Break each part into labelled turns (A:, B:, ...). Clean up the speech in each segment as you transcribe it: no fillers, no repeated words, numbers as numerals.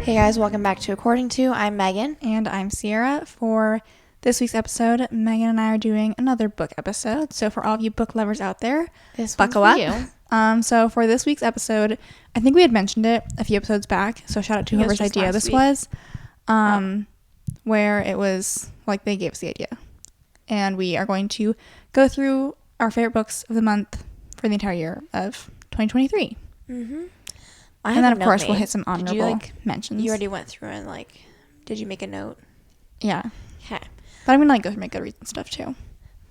A: Hey guys, welcome back to According To. I'm Megan.
B: And I'm Ciera. For this week's episode, Megan and I are doing another book episode. So for all of you book lovers out there, buckle up. So for this week's episode, I think we had mentioned it a few episodes back. So shout out to whoever's idea this was. Where it was like they gave us the idea. And we are going to go through our favorite books of the month for the entire year of 2023.
A: Mm-hmm.
B: And then, of course, we'll hit some honorable mentions.
A: You already went through and, did you make a note?
B: Yeah.
A: Okay.
B: But I'm going to go through my Goodreads and stuff, too.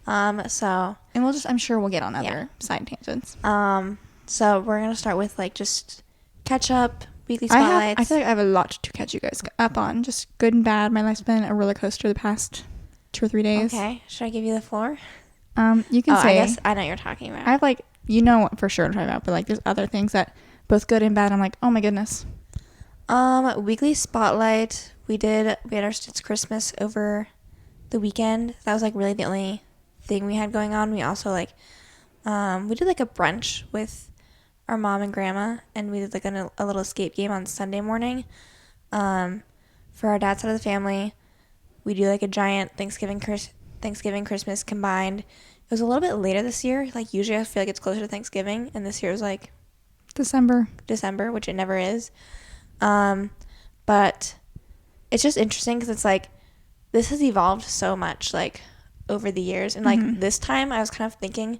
A: And
B: I'm sure we'll get on other side tangents.
A: So we're going to start with, just catch up, weekly spotlights.
B: I feel like I have a lot to catch you guys up on. Just good and bad. My life's been a roller coaster the past 2 or 3 days.
A: Okay. Should I give you the floor?
B: You can say.
A: I guess I know what you're talking about.
B: I have, you know what for sure I'm talking about, but, there's other things that... both good and bad. I'm like, oh my goodness.
A: Weekly spotlight. We had our Stitz Christmas over the weekend. That was really the only thing we had going on. We also we did a brunch with our mom and grandma, and we did a little escape game on Sunday morning. For our dad's side of the family, we do a giant Thanksgiving Christmas combined. It was a little bit later this year. Usually I feel it's closer to Thanksgiving, and this year was December, which it never is. But it's just interesting because it's this has evolved so much over the years. And this time I was kind of thinking,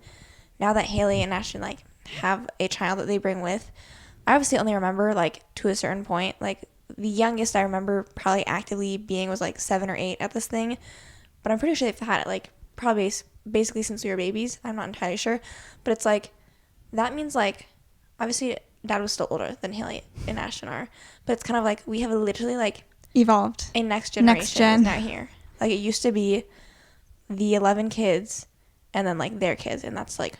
A: now that Haley and Ashton have a child that they bring with, I obviously only remember to a certain point. The youngest I remember probably actively being was 7 or 8 at this thing. But I'm pretty sure they've had it probably basically since we were babies. I'm not entirely sure. But it's that means obviously Dad was still older than Haley and Ashton are, but it's kind of we have literally
B: evolved.
A: A next generation is now here. It used to be the 11 kids and then their kids, and that's
B: and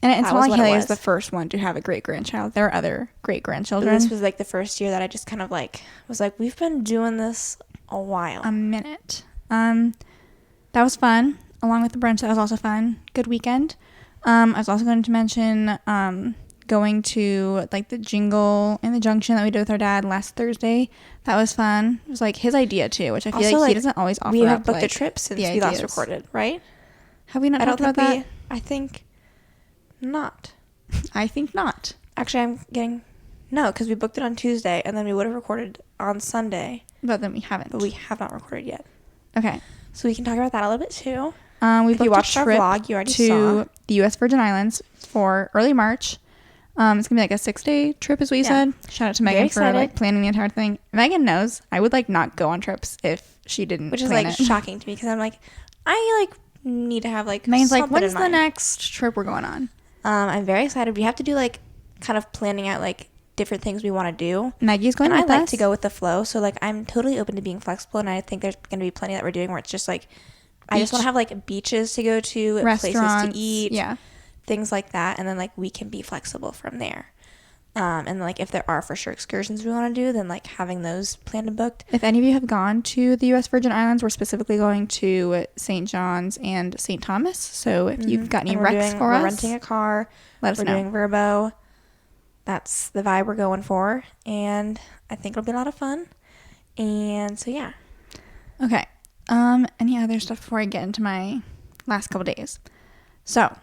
B: it's not Haley is the first one to have a great grandchild. There are other great grandchildren.
A: This was the first year that I just kind of was we've been doing this a while.
B: A minute. That was fun. Along with the brunch, that was also fun. Good weekend. I was also going to mention going to the jingle in the junction that we did with our dad last Thursday. That was fun. It was his idea too, which I feel also, he doesn't always offer.
A: We have booked a trip since we last recorded, right?
B: Have we not talked about that?
A: I think not.
B: I think not.
A: Actually, no, because we booked it on Tuesday and then we would have recorded on Sunday.
B: But then we haven't.
A: But we have not recorded yet.
B: Okay.
A: So we can talk about that a little bit too.
B: If you watched our vlog, you already saw the U.S. Virgin Islands for early March. It's gonna be a 6-day trip, is what you said. Shout out to Megan for planning the entire thing. Megan knows I would not go on trips if she didn't,
A: which is shocking to me because I'm I need to have
B: Megan's when's the next trip we're going on?
A: I'm very excited. We have to do kind of planning out different things we want to do.
B: Maggie's going with us.
A: I like to go with the flow, so I'm totally open to being flexible, and I think there's gonna be plenty that we're doing where it's just I just want to have beaches to go to, places to eat, things like that, and then we can be flexible from there. And if there are for sure excursions we want to do, then having those planned and booked.
B: If any of you have gone to the U.S. Virgin Islands, we're specifically going to St. John's and St. Thomas. So if you've got any recs for us,
A: we're renting a car.
B: Let us know.
A: We're doing Verbo. That's the vibe we're going for, and I think it'll be a lot of fun. And so yeah.
B: Okay. Any other stuff before I get into my last couple days? So,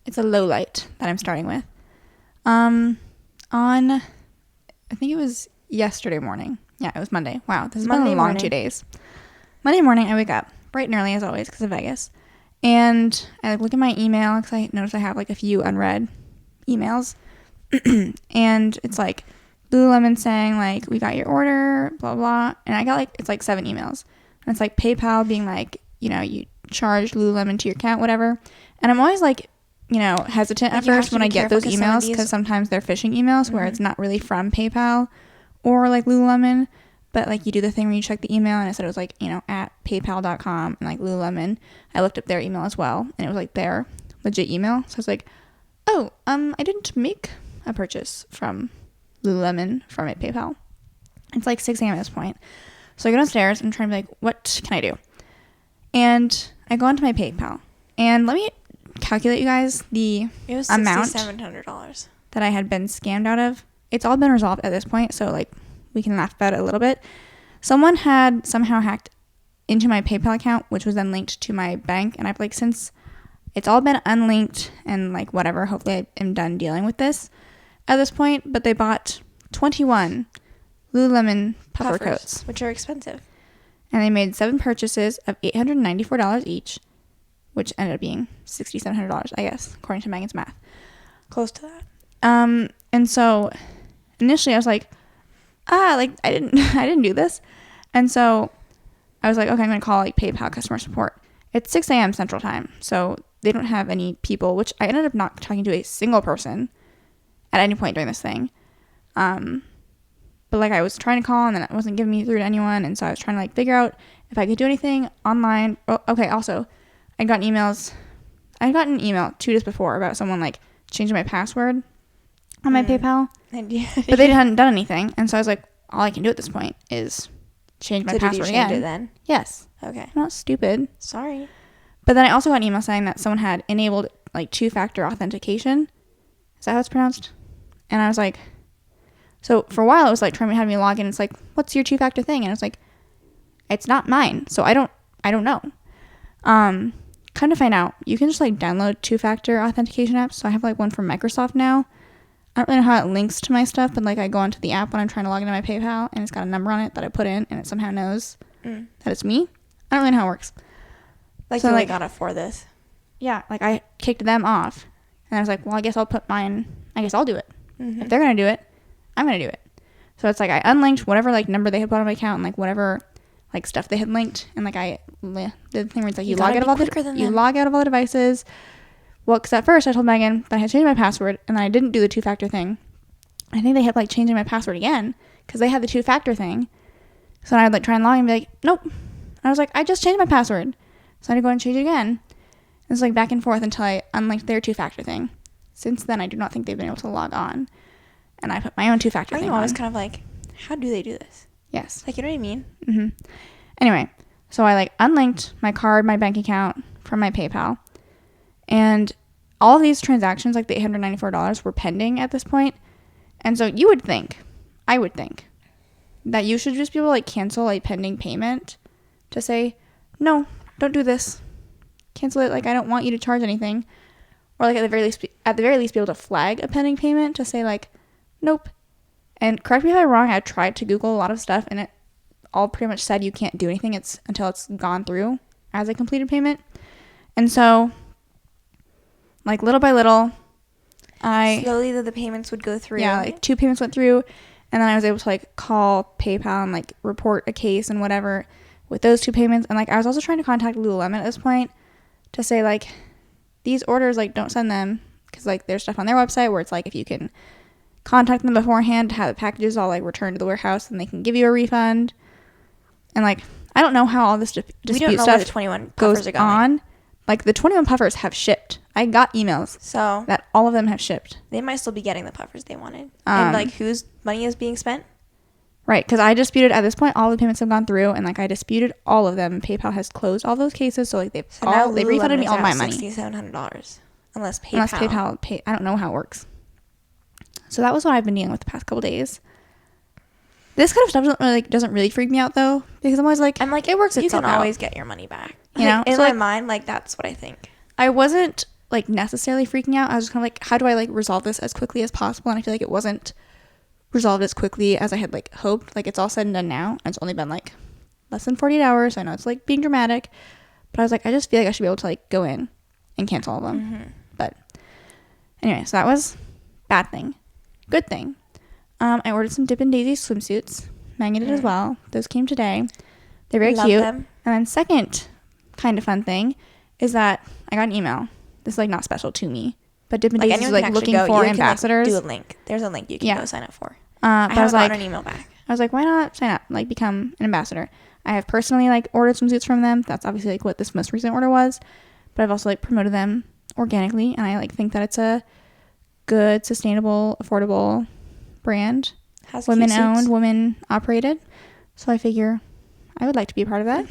B: it's a low light that I'm starting with. On, I think it was yesterday morning. Yeah, it was Monday. Wow, this has been a long 2 days. Monday morning, I wake up bright and early as always because of Vegas. And I look at my email because I notice I have a few unread emails. And it's Lululemon saying we got your order, blah, blah. And I got it's 7 emails. And it's PayPal being you charge Lululemon to your account, whatever. And I'm always hesitant at first when I get those emails because sometimes they're phishing emails where it's not really from PayPal or Lululemon, but you do the thing where you check the email and it said it was at paypal.com and Lululemon. I looked up their email as well and it was their legit email. So I was I didn't make a purchase from Lululemon from PayPal. It's 6 a.m. at this point. So I go downstairs and I'm trying to be what can I do? And I go onto my PayPal and let me calculate you guys the amount
A: $6,700
B: that I had been scammed out of. It's all been resolved at this point, so we can laugh about it a little bit. Someone had somehow hacked into my PayPal account, which was then linked to my bank. And I've like, since it's all been unlinked and like whatever, hopefully I am done dealing with this at this point. But they bought 21 Lululemon puffer coats,
A: which are expensive.
B: And they made 7 purchases of $894 each, which ended up being $6,700, I guess, according to Megan's math.
A: Close to that.
B: And so initially I was like, like I didn't do this. And so I was like, okay, I'm going to call like PayPal customer support. It's 6 a.m. Central Time. So they don't have any people, which I ended up not talking to a single person at any point during this thing. But like I was trying to call and then it wasn't giving me through to anyone. And so I was trying to like figure out if I could do anything online. Oh, okay. Also, I got an email 2 days before about someone like changing my password on my PayPal, but they hadn't done anything. And so I was like, all I can do at this point is change my password again.
A: Change it then?
B: Yes.
A: Okay.
B: I'm not stupid.
A: Sorry.
B: But then I also got an email saying that someone had enabled like 2-factor authentication. Is that how it's pronounced? And I was like, so for a while it was like trying to have me log in. It's like, what's your 2-factor thing? And it's like, it's not mine. So I don't know. Come to find out, you can just like download 2-factor authentication apps. So I have like one from Microsoft now. I don't really know how it links to my stuff, but like I go onto the app when I'm trying to log into my PayPal and it's got a number on it that I put in and it somehow knows that it's me. I don't really know how it works.
A: Like
B: so
A: you
B: like
A: got it for this.
B: Yeah, like I kicked them off and I was like, well, I guess I'll put mine. I guess I'll do it. If they're going to do it, I'm going to do it. So it's like I unlinked whatever like number they had put on my account and like whatever like stuff they had linked, and like I did the thing where it's like you log out of all the devices. Well, because at first I told Megan that I had changed my password and I didn't do the 2-factor thing. I think they had like changing my password again because they had the 2-factor thing. So I would like try and log in and be like, nope. And I was like, I just changed my password. So I had to go and change it again. And it's like back and forth until I unlinked their 2-factor thing. Since then, I do not think they've been able to log on. And I put my own 2-factor thing on.
A: I was kind of like, how do they do this?
B: Yes.
A: Like, you know what I mean?
B: Mm-hmm. Anyway, so I like unlinked my card, my bank account from my PayPal. And all of these transactions, like the $894, were pending at this point. And so you would think, I would think, that you should just be able to like cancel a pending payment to say, no, don't do this. Cancel it. Like, I don't want you to charge anything. Or like at the very least be able to flag a pending payment to say like, nope. And correct me if I'm wrong, I tried to Google a lot of stuff and it all pretty much said you can't do anything until it's gone through as a completed payment. And so like little by little,
A: slowly the payments would go through.
B: Yeah, like 2 payments went through, and then I was able to like call PayPal and like report a case and whatever with those 2 payments. And like I was also trying to contact Lululemon at this point to say like, these orders, like, don't send them, because like there's stuff on their website where it's like if you can contact them beforehand to have the packages all like returned to the warehouse, and they can give you a refund. And like I don't know how all this dispute stuff
A: the 21 puffers
B: goes
A: are going.
B: on. Like the 21 puffers have shipped. I got emails
A: so
B: that all of them have shipped.
A: They might still be getting the puffers they wanted. And like whose money is being spent?
B: Right, because I disputed at this point all the payments have gone through, and like I disputed all of them. PayPal has closed all those cases, so like they refunded me all my money.
A: $6,700 unless PayPal
B: I don't know how it works. So that was what I've been dealing with the past couple days. This kind of stuff doesn't really freak me out though, because I'm always like, it works itself out.
A: You can always get your money back.
B: You know,
A: in
B: so
A: my
B: like,
A: mind, like that's what I think.
B: I wasn't like necessarily freaking out. I was just kind of like, how do I like resolve this as quickly as possible? And I feel like it wasn't resolved as quickly as I had like hoped. Like it's all said and done now, and it's only been like less than 48 hours. I know it's like being dramatic, but I was like, I just feel like I should be able to like go in and cancel all of them. Mm-hmm. But anyway, so that was bad thing. Good thing. I ordered some Dippin' Daisy swimsuits. Megan did as well. Those came today. They're very cute. Them. And then second kind of fun thing is that I got an email. This is like not special to me, but Dippin' Daisy is like looking for ambassadors.
A: Can, like, do a link. There's a link you can go sign up for.
B: But I was like,
A: gotten an email back.
B: I was like, why not sign up? Like become an ambassador. I have personally like ordered some suits from them. That's obviously like what this most recent order was, but I've also like promoted them organically, and I like think that it's a good, sustainable, affordable brand. Has women owned, women operated. So I figure I would like to be a part of that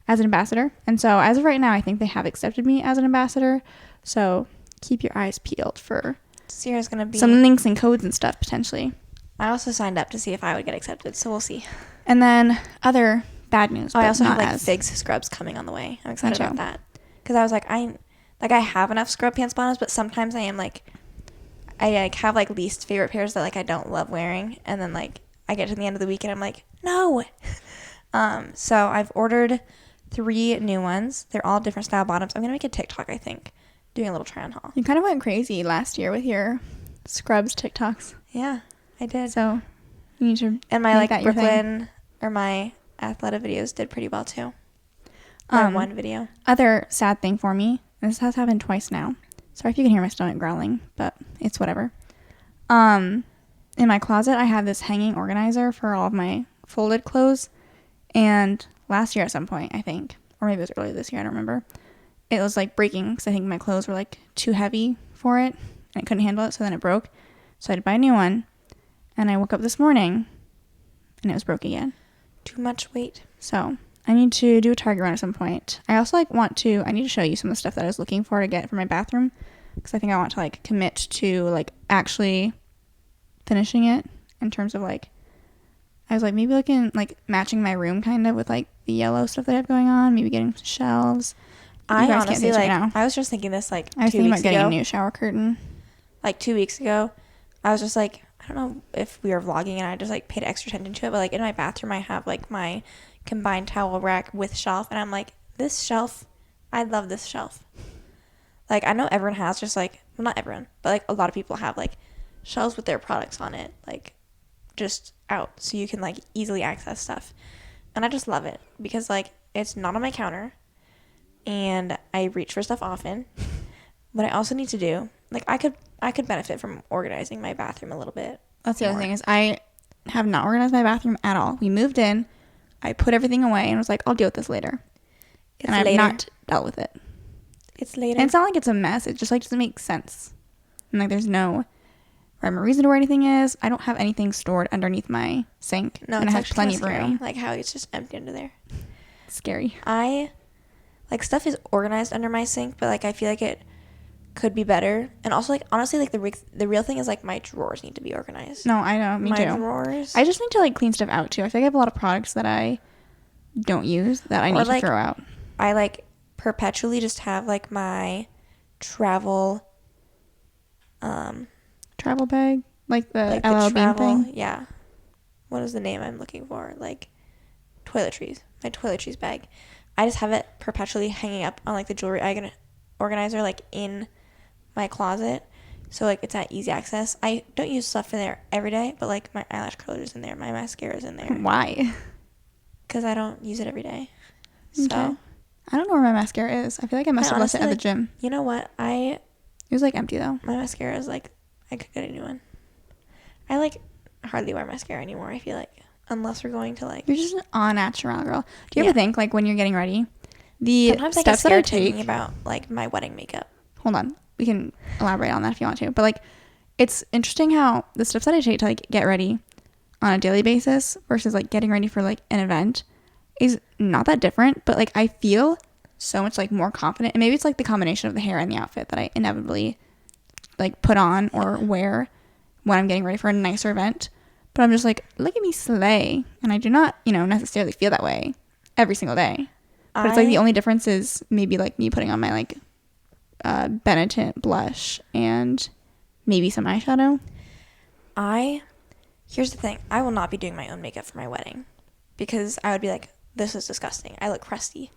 B: as an ambassador. And so as of right now, I think they have accepted me as an ambassador. So keep your eyes peeled for
A: Ciera's gonna be
B: some links and codes and stuff potentially.
A: I also signed up to see if I would get accepted, so we'll see.
B: And then other bad news.
A: Oh, I also have
B: not
A: like
B: as
A: figs scrubs coming on the way. I'm excited
B: Me
A: about
B: too.
A: that because I was like, I have enough scrub pants bottoms, but sometimes I am like, I like have like least favorite pairs that like I don't love wearing, and then like I get to the end of the week and I'm like, no. So I've ordered 3 new ones. They're all different style bottoms. I'm gonna make a TikTok, I think, doing a little try on haul.
B: You kind of went crazy last year with your scrubs TikToks.
A: Yeah, I did.
B: So you need to
A: And my
B: make
A: like
B: that your thing.
A: Brooklyn or my Athleta videos did pretty well too. My one video.
B: Other sad thing for me, and this has happened twice now. Sorry if you can hear my stomach growling, but it's whatever. In my closet, I have this hanging organizer for all of my folded clothes. And last year at some point, I think, or maybe it was earlier this year, I don't remember, it was like breaking because I think my clothes were like too heavy for it and I couldn't handle it. So then it broke. So I had to buy a new one. And I woke up this morning and it was broke again.
A: Too much weight.
B: So I need to do a Target run at some point. I also like I need to show you some of the stuff that I was looking for to get for my bathroom because I think I want to like commit to like actually finishing it in terms of like, I was like maybe looking like matching my room kind of with like the yellow stuff that I have going on, maybe getting some shelves.
A: I
B: guys can't see
A: honestly
B: this
A: like,
B: right now.
A: I was just thinking this like
B: I was
A: 2
B: thinking
A: weeks
B: about getting
A: ago.
B: a new shower curtain.
A: Like 2 weeks ago, I was just like, I don't know if we were vlogging and I just like paid extra attention to it, but like in my bathroom I have like my combined towel rack with shelf, and I'm like, this shelf, I love this shelf. Like I know everyone has just like, well not everyone, but like a lot of people have like shelves with their products on it, like just out so you can like easily access stuff. And I just love it because like it's not on my counter and I reach for stuff often. What I also need to do, like I could benefit from organizing my bathroom a little bit.
B: That's the other thing is I have not organized my bathroom at all. We moved in, I put everything away and was like, I'll deal with this later.
A: It's
B: and I've
A: later.
B: not dealt with it.
A: It's later.
B: And it's not like it's a mess. It just like doesn't make sense. And like there's no rhyme or reason to where anything is. I don't have anything stored underneath my sink.
A: No,
B: and
A: it's
B: I have
A: actually
B: plenty of
A: scary,
B: room.
A: like how it's just empty under there.
B: It's scary.
A: I like stuff is organized under my sink, but like I feel like it could be better. And also like honestly like the real thing is like my drawers need to be organized.
B: No, I know. Me
A: my
B: too.
A: drawers.
B: I just need to like clean stuff out too. I feel like I have a lot of products that I don't use that I need to
A: like,
B: throw out.
A: I like perpetually just have like my travel
B: Travel bag, like the
A: like
B: LL
A: the
B: Bean
A: travel,
B: thing.
A: yeah. What is the name I'm looking for? Like toiletries. My toiletries bag. I just have it perpetually hanging up on like the jewelry organizer like in my closet. So like it's at easy access. I don't use stuff in there every day, but like my eyelash curler is in there, my mascara is in there.
B: Why?
A: Because I don't use it every day. So
B: Okay. I don't know where my mascara is. I feel like I must have left it at the gym.
A: You know what?
B: It was like empty though.
A: My mascara is like, I could get a new one. I like hardly wear mascara anymore, I feel like. Unless we're going to like...
B: You're just an all natural girl. Do you ever think like when you're getting ready, the
A: sometimes
B: steps
A: I
B: that I
A: get scared thinking
B: take...
A: about like my wedding makeup.
B: Hold on. We can elaborate on that if you want to. But like, it's interesting how the steps that I take to like get ready on a daily basis versus like getting ready for like an event is not that different. But like, I feel so much like more confident. And maybe it's like the combination of the hair and the outfit that I inevitably like put on or wear when I'm getting ready for a nicer event. But I'm just like, look at me slay. And I do not, necessarily feel that way every single day. But it's like the only difference is maybe like me putting on my like Benetint blush and maybe some eyeshadow.
A: Here's the thing. I will not be doing my own makeup for my wedding because I would be like, this is disgusting. I look crusty.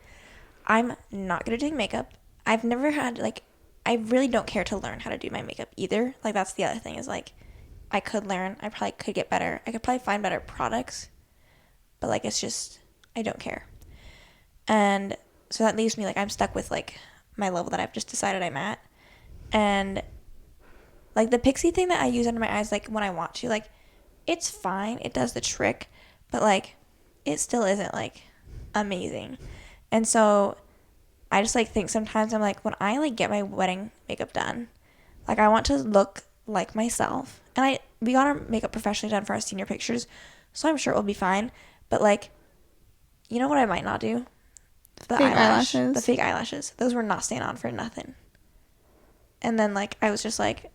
A: I'm not good at doing makeup. I've never had like, I really don't care to learn how to do my makeup either. Like that's the other thing is like, I could learn. I probably could get better. I could probably find better products. But like, it's just, I don't care. And so that leaves me like, I'm stuck with like my level that I've just decided I'm at. And like the pixie thing that I use under my eyes, like when I want to, like it's fine. It does the trick, but like it still isn't like amazing. And so I just like think sometimes I'm like, when I like get my wedding makeup done, like I want to look like myself. And we got our makeup professionally done for our senior pictures, so I'm sure it will be fine. But like, you know what I might not do? The
B: fake eyelashes.
A: The fake eyelashes. Those were not staying on for nothing. And then like I was just like,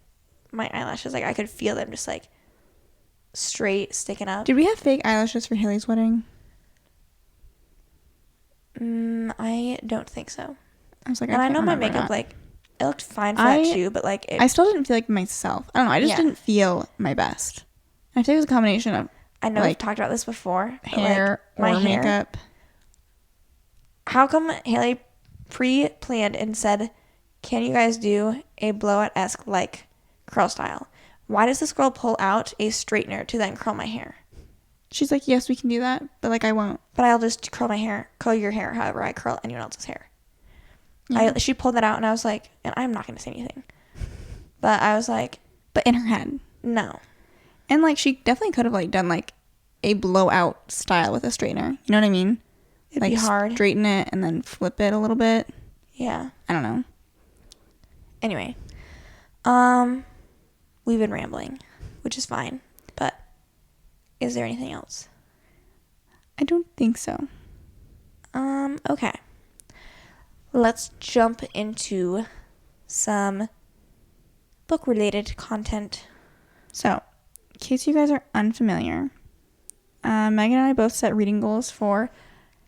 A: my eyelashes, like I could feel them just like straight sticking up.
B: Did we have fake eyelashes for Haley's wedding?
A: I don't think so.
B: I was like,
A: and I know my makeup, like, it looked fine for that too, but like
B: I still didn't feel like myself. I don't know. I just didn't feel my best. I think it was a combination of,
A: I know we've talked about this before.
B: Hair or makeup.
A: How come Haley pre-planned and said, "Can you guys do a blowout-esque like curl style?" Why does this girl pull out a straightener to then curl my hair?
B: She's like, "Yes, we can do that, but like I won't."
A: But I'll just curl your hair however I curl anyone else's hair.
B: Yeah.
A: She pulled that out and I was like, and I'm not going to say anything. But I was like.
B: But in her head.
A: No.
B: And like she definitely could have like done like a blowout style with a straightener. You know what I mean?
A: It'd
B: like
A: be hard.
B: Straighten it and then flip it a little bit.
A: Yeah.
B: I don't know.
A: Anyway. We've been rambling, which is fine. But is there anything else?
B: I don't think so.
A: Okay. Let's jump into some book-related content.
B: So, in case you guys are unfamiliar, Megan and I both set reading goals for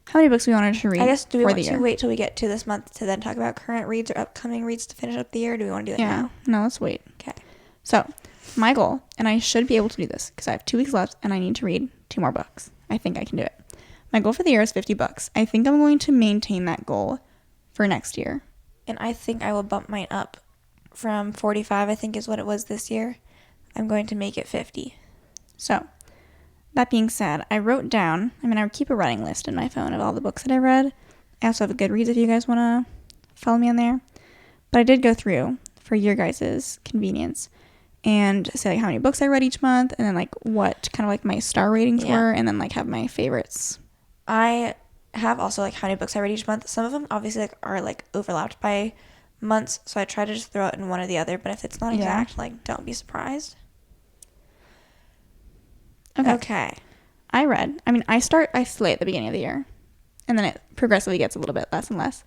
B: how many books we wanted to read.
A: I guess, do we want to wait till we get to this month to then talk about current reads or upcoming reads to finish up the year? Or do we want to do that now?
B: No, let's wait.
A: Okay.
B: So, my goal, and I should be able to do this because I have 2 weeks left and I need to read 2 more books. I think I can do it. My goal for the year is 50 books. I think I'm going to maintain that goal for next year.
A: And I think I will bump mine up from 45, I think is what it was this year. I'm going to make it 50.
B: So, that being said, I wrote down, I keep a running list in my phone of all the books that I read. I also have a Goodreads if you guys want to follow me on there. But I did go through, for your guys' convenience, and say like how many books I read each month, and then like what kind of like my star ratings were, and then like have my favorites.
A: I have also like how many books I read each month. Some of them obviously like are like overlapped by months, so I try to just throw it in one or the other, but if it's not exact, like don't be surprised. Okay. I slay at the beginning of the year, and then it progressively gets a little bit less and less.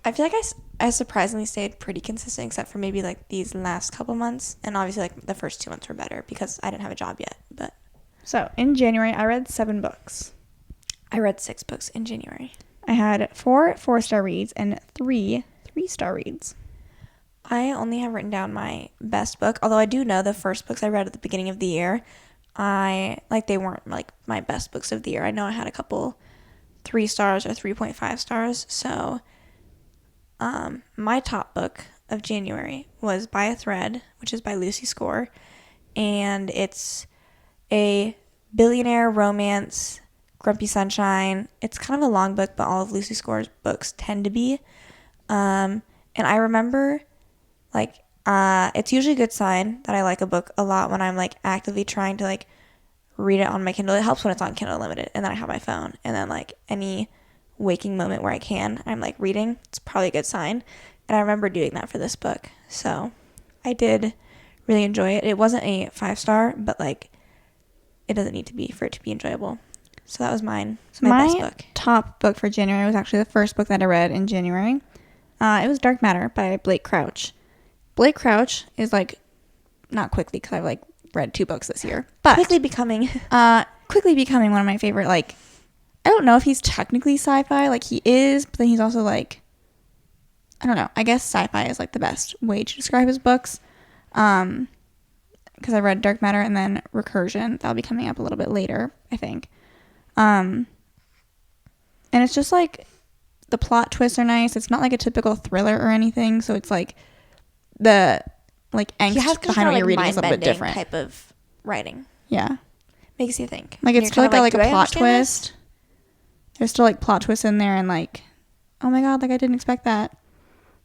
A: I feel like I surprisingly stayed pretty consistent, except for maybe like these last couple months, and obviously like the first 2 months were better because I didn't have a job yet. But
B: so in January I read 7 books.
A: I read 6 books in January.
B: I had 4 4-star reads and 3 3-star reads.
A: I only have written down my best book, although I do know the first books I read at the beginning of the year, they weren't like my best books of the year. I know I had a couple 3 stars or 3.5 stars. So my top book of January was By a Thread, which is by Lucy Score, and it's a billionaire romance, Grumpy Sunshine. It's kind of a long book, but all of Lucy Score's books tend to be. And I remember, it's usually a good sign that I like a book a lot when I'm, like, actively trying to, like, read it on my Kindle. It helps when it's on Kindle Unlimited, and then I have my phone. And then, like, any waking moment where I can, I'm, like, reading. It's probably a good sign. And I remember doing that for this book. So I did really enjoy it. It wasn't a 5-star, but, like, it doesn't need to be for it to be enjoyable. So that was mine. My best book.
B: Top book for January was actually the first book that I read in January. It was Dark Matter by Blake Crouch. Blake Crouch is, like, not quickly, because I've, like, read 2 books this year, but
A: quickly becoming
B: one of my favorite, like, I don't know if he's technically sci-fi, like, he is, but then he's also, like, I don't know, I guess sci-fi is, like, the best way to describe his books, because I read Dark Matter and then Recursion. That'll be coming up a little bit later, I think. And it's just, like, the plot twists are nice. It's not, like, a typical thriller or anything, so it's, like, the, like, angst behind what you're reading is a little bit different.
A: Type of writing.
B: Yeah.
A: Makes you think.
B: Like, it's still, like, a plot twist. There's still, like, plot twists in there and, like, oh, my God, like, I didn't expect that.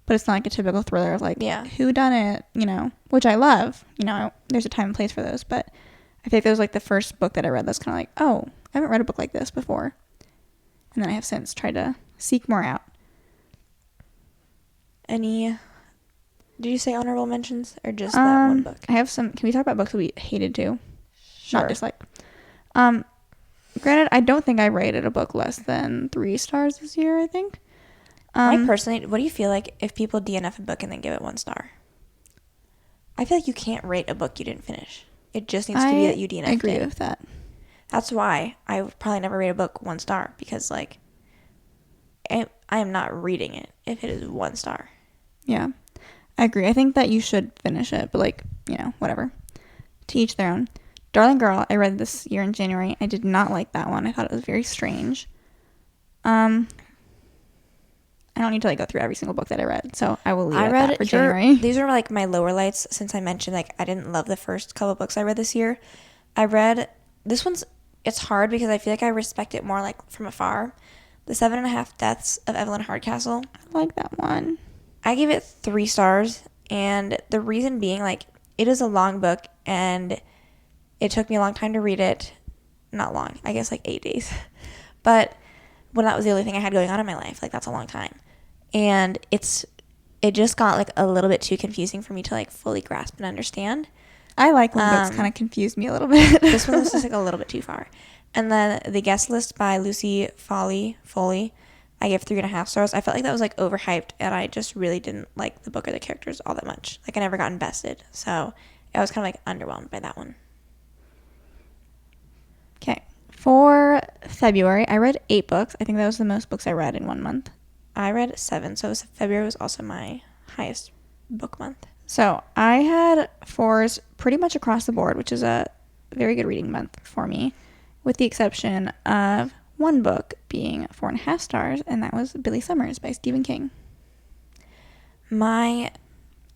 B: But it's not, like, a typical thriller of, like, who done it, you know, which I love. You know, there's a time and place for those, but I think it was, like, the first book that I read that's kind of like, oh, I haven't read a book like this before. And then I have since tried to seek more out.
A: Did you say honorable mentions or just that one book?
B: I have some. Can we talk about books that we hated too?
A: Sure.
B: Not disliked. Granted, I don't think I rated a book less than 3 stars this year, I think.
A: I personally, what do you feel like if people DNF a book and then give it 1 star? I feel like you can't rate a book you didn't finish. It just needs to be that you DNF'd
B: I agree
A: it.
B: with that.
A: That's why I would probably never rate a book 1 star, because like I am not reading it if it is 1 star.
B: Yeah, I agree. I think that you should finish it, but like, whatever. To each their own. Darling Girl, I read this year in January. I did not like that one. I thought it was very strange. I don't need to like go through every single book that I read, so I will leave it at that for January.
A: These are like my lower lights, since I mentioned like I didn't love the first couple books I read this year. I read this one's. It's hard because I feel like I respect it more like from afar. The 7.5 Deaths of Evelyn Hardcastle.
B: I like that one.
A: I gave it 3 stars, and the reason being like it is a long book and it took me a long time to read it. Not long, I guess like 8 days. But when that was the only thing I had going on in my life, like that's a long time. And it just got like a little bit too confusing for me to like fully grasp and understand.
B: I like when books kind of confuse me a little bit.
A: This one was just like a little bit too far. And then The Guest List by Lucy Foley, I gave 3.5 stars. I felt like that was like overhyped, and I just really didn't like the book or the characters all that much. Like I never got invested, so I was kind of like underwhelmed by that one.
B: Okay, for February, I read 8 books. I think that was the most books I read in 1 month.
A: I read 7, so February was also my highest book month.
B: So I had 4s pretty much across the board, which is a very good reading month for me, with the exception of one book being 4.5 stars, and that was Billy Summers by Stephen King.
A: My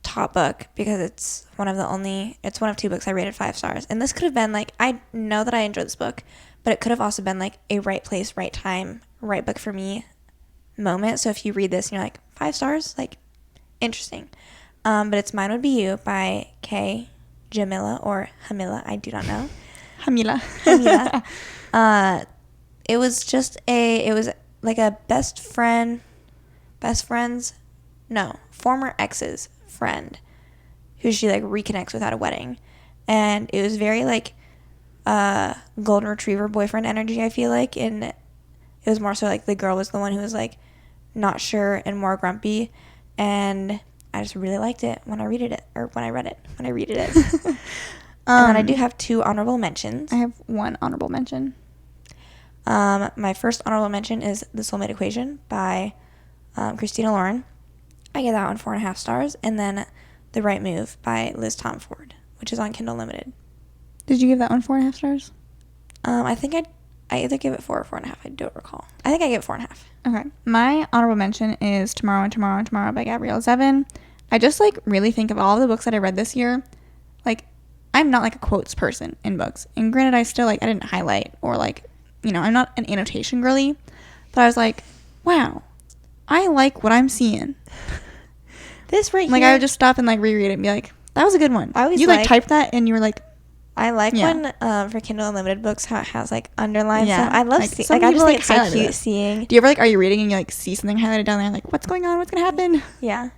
A: top book, because it's one of 2 books I rated 5 stars, and this could have been like, I know that I enjoyed this book, but it could have also been like a right place, right time, right book for me moment. So if you read this and you're like 5 stars, like interesting. But it's Mine Would Be You by K. Jamila or Hamila, I do not know.
B: Hamila.
A: It was like a former ex's friend who she like reconnects with at a wedding. And it was very like golden retriever boyfriend energy, I feel like. And it was more so like the girl was the one who was like not sure and more grumpy. And I just really liked it when I read it. And then I do have 2 honorable mentions.
B: I have 1 honorable mention.
A: My first honorable mention is The Soulmate Equation by Christina Lauren. I gave that one 4.5 stars. And then The Right Move by Liz Tomford, which is on Kindle Unlimited.
B: Did you give that one 4.5 stars?
A: I think I either gave it 4 or 4.5. I don't recall. I think I gave it 4.5.
B: Okay. My honorable mention is Tomorrow and Tomorrow and Tomorrow by Gabrielle Zevin. I just like really think of all of the books that I read this year. Like, I'm not like a quotes person in books. And granted, I didn't highlight or like, I'm not an annotation girly. But I was like, wow, I like what I'm seeing.
A: This right
B: like,
A: here.
B: I would just stop and like reread it and be like, that was a good one. You typed that and you were like,
A: I like when for Kindle Unlimited books how it has like underlined stuff. I love seeing. Like, I just think it's so cute seeing.
B: Do you ever like, are you reading and you like see something highlighted down there like, what's going on? What's gonna happen?
A: Yeah.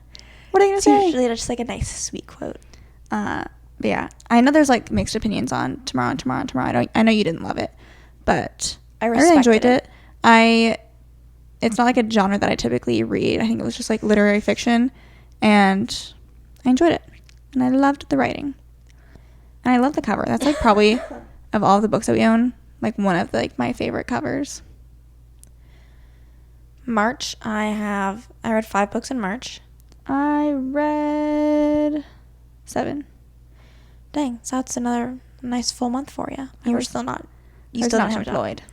B: What are you gonna say?
A: Usually just like a nice sweet quote.
B: But yeah, I know there's like mixed opinions on Tomorrow and Tomorrow and Tomorrow. I know you didn't love it, but I really enjoyed it. It's not like a genre that I typically read. I think it was just like literary fiction, and I enjoyed it, and I loved the writing. And I love the cover. That's like probably of all the books that we own, like one of like my favorite covers.
A: March, I read 5 books in March.
B: I read 7.
A: Dang, so that's another nice full month for you. You were still not.
B: You still don't have employed.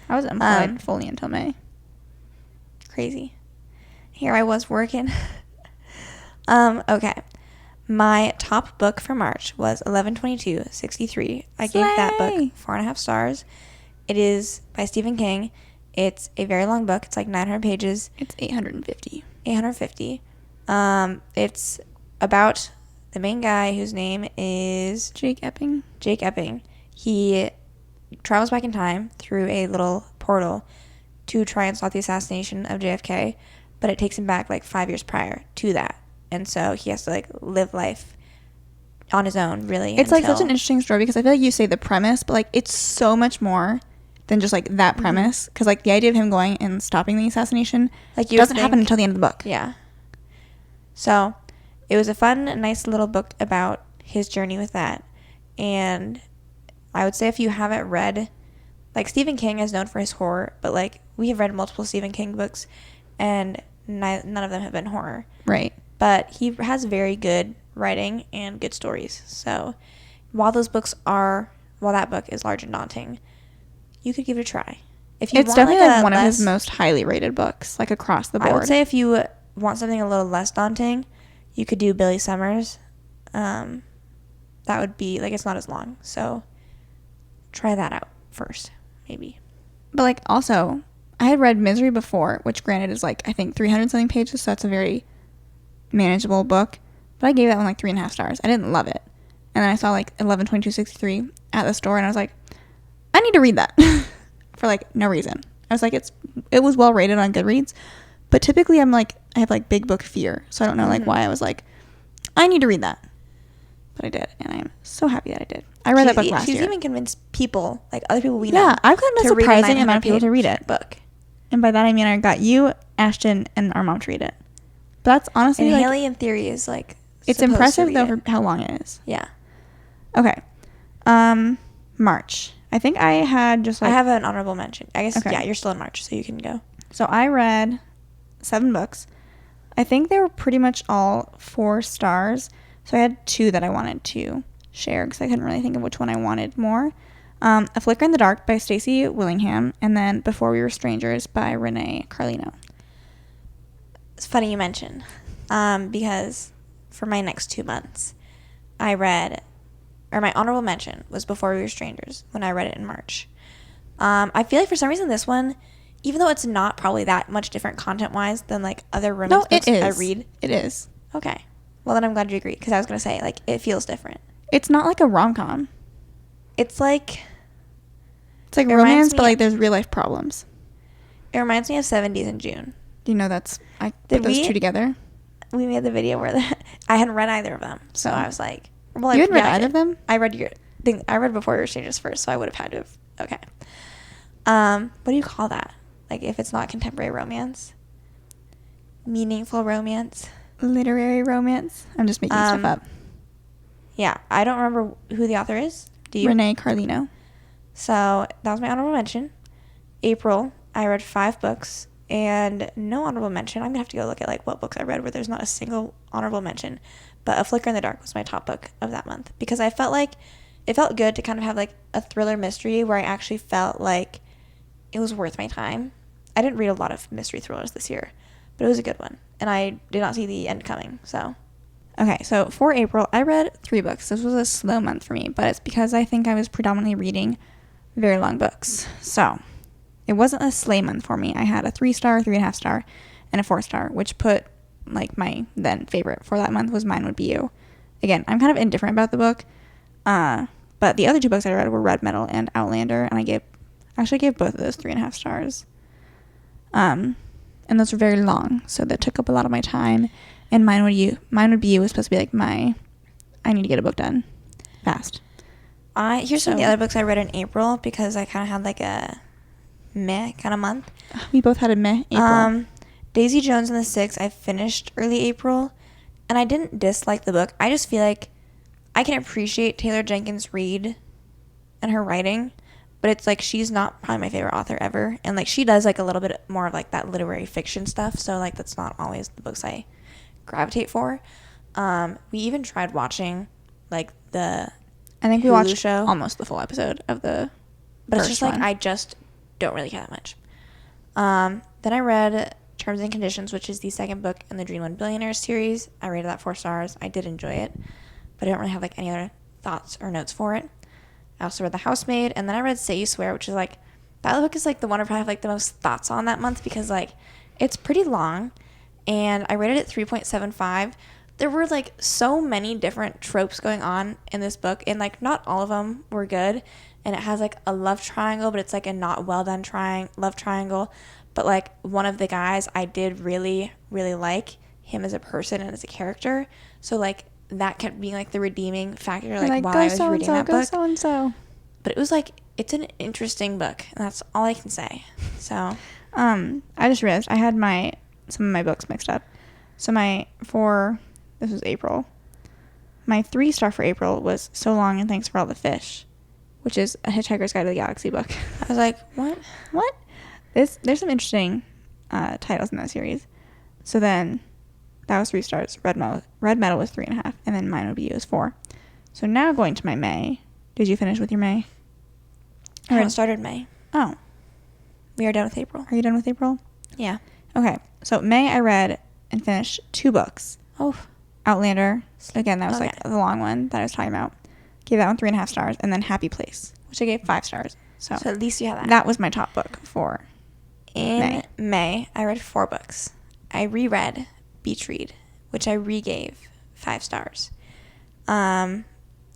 B: I was employed fully until May.
A: Crazy. Here I was working. Okay. My top book for March was 11/22/63. I gave that book 4.5 stars. It is by Stephen King. It's a very long book. It's like 900 pages.
B: It's 850.
A: 850. It's about the main guy whose name is
B: Jake Epping.
A: He travels back in time through a little portal to try and stop the assassination of JFK, but it takes him back like 5 years prior to that. And so he has to like live life on his own, really.
B: It's like such an interesting story because I feel like you say the premise, but like it's so much more than just like that premise. Because like the idea of him going and stopping the assassination like doesn't happen until the end of the book.
A: Yeah. So it was a fun, nice little book about his journey with that. And I would say if you haven't read, like, Stephen King is known for his horror, but, like, we have read multiple Stephen King books, and none of them have been horror.
B: Right.
A: But he has very good writing and good stories. So while that book is large and daunting, you could give it a try. If you
B: It's
A: want,
B: definitely
A: like,
B: one of his most highly rated books, like across the board.
A: I would say if you want something a little less daunting, you could do Billy Summers. That would be, like, it's not as long. So try that out first, maybe.
B: But, like, also, I had read Misery before, which granted is, like, I think 300 something pages, so that's a very manageable book. But I gave that one, like, 3.5 stars. I didn't love it. And then I saw, like, 11/22/63 at the store, and I was like, I need to read that. For, like, no reason. I was like, it was well rated on Goodreads, but typically I have, like, big book fear, so I don't know, like, why I was like, I need to read that. But I did, and I'm so happy that I did. I read that book last year.
A: She's even convinced people, like, other people we know.
B: Yeah, I've gotten a surprising amount of people to read it.
A: Book.
B: And by that I mean I got you, Ashton, and our mom to read it. But that's honestly,
A: and
B: like,
A: Haley, in theory, is, like,
B: it's impressive, though, for how long it is.
A: Yeah.
B: Okay. March. I think I had just, like...
A: I have an honorable mention. I guess,
B: okay.
A: Yeah, you're still in March, so you can go.
B: So I read 7 books. I think they were pretty much all 4 stars. So I had 2 that I wanted to share because I couldn't really think of which one I wanted more. A Flicker in the Dark by Stacey Willingham, and then Before We Were Strangers by Renee Carlino.
A: It's funny you mention, because for my next 2 months, I read... or my honorable mention was Before We Were Strangers when I read it in March. I feel like for some reason this one, even though it's not probably that much different content-wise than, like, other romance books I read.
B: It is.
A: Okay. Well, then I'm glad you agree, because I was going to say, like, it feels different.
B: It's not like a rom-com.
A: It's like...
B: It's like romance, but, like, there's real-life problems.
A: It reminds me of 70s in June.
B: Do you know I put those 2 together?
A: We made the video where I hadn't read either of them, so I was like... Well,
B: you hadn't read either of them?
A: I read your thing. I read Before We Were Strangers first, so I would have had to have. Okay. What do you call that? Like, if it's not contemporary romance? Meaningful romance?
B: Literary romance? I'm just making stuff up.
A: Yeah, I don't remember who the author is. Do you?
B: Renee Carlino.
A: So, that was my honorable mention. April, I read 5 books, and no honorable mention. I'm going to have to go look at, like, what books I read where there's not a single honorable mention. But A Flicker in the Dark was my top book of that month because I felt like it felt good to kind of have, like, a thriller mystery where I actually felt like it was worth my time. I didn't read a lot of mystery thrillers this year, but it was a good one. And I did not see the end coming, so.
B: Okay, so for April, I read 3 books. This was a slow month for me, but it's because I think I was predominantly reading very long books. So it wasn't a slay month for me. I had a 3-star, 3.5 star, and a 4-star, which put... like, my then favorite for that month was Mine Would Be You. Again, I'm kind of indifferent about the book, but the other 2 books I read were Red Metal and Outlander, and I gave both of those 3.5 stars. And those were very long, so that took up a lot of my time. And Mine Would Be You was supposed to be like I need to get a book done fast.
A: Here's some of the other books I read in April because I kind of had, like, a meh kind of month.
B: We both had a meh April.
A: Daisy Jones and the Six, I finished early April, and I didn't dislike the book. I just feel like I can appreciate Taylor Jenkins Reid and her writing, but it's like she's not probably my favorite author ever, and, like, she does, like, a little bit more of, like, that literary fiction stuff, so, like, that's not always the books I gravitate for. We even tried watching, like, I
B: think we
A: Hulu
B: watched
A: show.
B: Almost the full episode of the
A: but
B: first
A: it's just, like,
B: one.
A: I just don't really care that much. Then I read Terms and Conditions, which is the second book in the Dream One Billionaires series. I rated that 4 stars. I did enjoy it, but I don't really have, like, any other thoughts or notes for it. I also read The Housemaid, and then I read Say You Swear, which is, like, that book is, like, the one I probably have, like, the most thoughts on that month because, like, it's pretty long, and I rated it 3.75. There were, like, so many different tropes going on in this book, and, like, not all of them were good, and it has, like, a love triangle, but it's, like, a not well done love triangle. But, like, one of the guys I did really, really like him as a person and as a character. So, like, that kept being, like, the redeeming factor, like while I was reading that book.
B: So-and-so.
A: But it was, like, it's an interesting book. And that's all I can say. So.
B: I just realized I had some of my books mixed up. So this was April. my 3-star for April was So Long and Thanks for All the Fish, which is a Hitchhiker's Guide to the Galaxy book.
A: I was like, what?
B: There's some interesting titles in that series. So then that was 3 stars. Red Metal was 3.5, and then Mine Would Be You is 4. So now going to my May. Did you finish with your May?
A: I haven't started May.
B: Oh.
A: We are done with April.
B: Are you done with April?
A: Yeah.
B: Okay. So May I read and finished 2 books.
A: Oh.
B: Outlander. Again, that was like the long one that I was talking about. Gave that one 3.5 stars. And then Happy Place, which I gave 5 stars. So
A: at least you have that.
B: That was my top book for
A: In May, I read 4 books. I reread Beach Read, which I regave 5 stars. And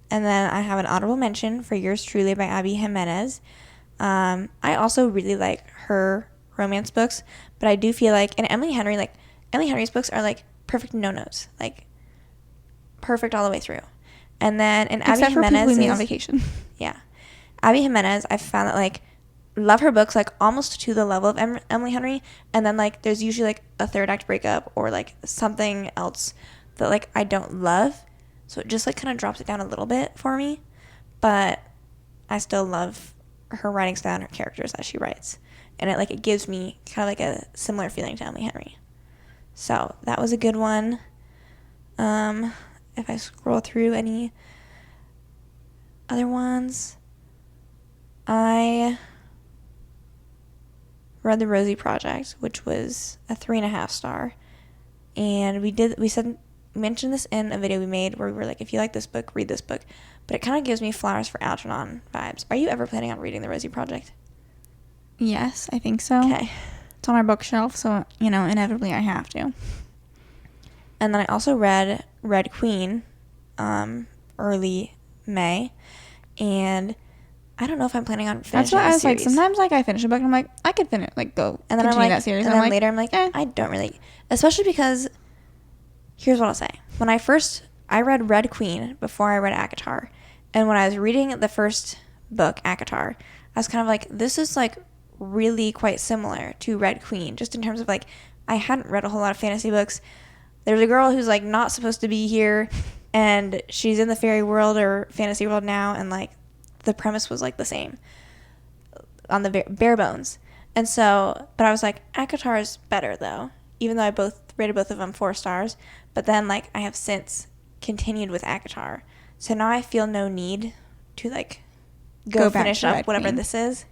A: then I have an honorable mention for Yours Truly by Abby Jimenez. I also really like her romance books, but I do feel like, and Emily Henry's books are like perfect no-nos, like perfect all the way through. And then in Abby Jimenez,
B: for people we meet on vacation.
A: Yeah, Abby Jimenez, I found that like love her books like almost to the level of Emily Henry, and then like there's usually like a third act breakup or like something else that like I don't love, so it just like kind of drops it down a little bit for me, but I still love her writing style and her characters that she writes, and it gives me kind of like a similar feeling to Emily Henry. So that was a good one. If I scroll through any other ones, I read The Rosie Project, which was a 3.5 star, and we mentioned this in a video we made where we were like, if you like this book, read this book, but it kind of gives me Flowers for Algernon vibes. Are you ever planning on reading The Rosie Project?
B: Yes, I think so.
A: Okay.
B: It's on our bookshelf, so inevitably I have to.
A: And then I also read Red Queen early May, and I don't know if I'm planning on finishing.
B: That's what I was
A: series.
B: like. Sometimes I finish a book and I'm like, I could finish, go
A: and then
B: continue that series.
A: And then later I'm like, I don't really, especially because here's what I'll say. When I read Red Queen before I read ACOTAR, and when I was reading the first book, ACOTAR, I was kind of like, this is like really quite similar to Red Queen, just in terms of like, I hadn't read a whole lot of fantasy books. There's a girl who's like not supposed to be here, and she's in the fairy world or fantasy world now, and like the premise was like the same on the bare bones. And so, but I was like, ACOTAR is better though, even though I rated both of them 4 stars. But then like I have since continued with ACOTAR, so now I feel no need to like go finish up whatever this is.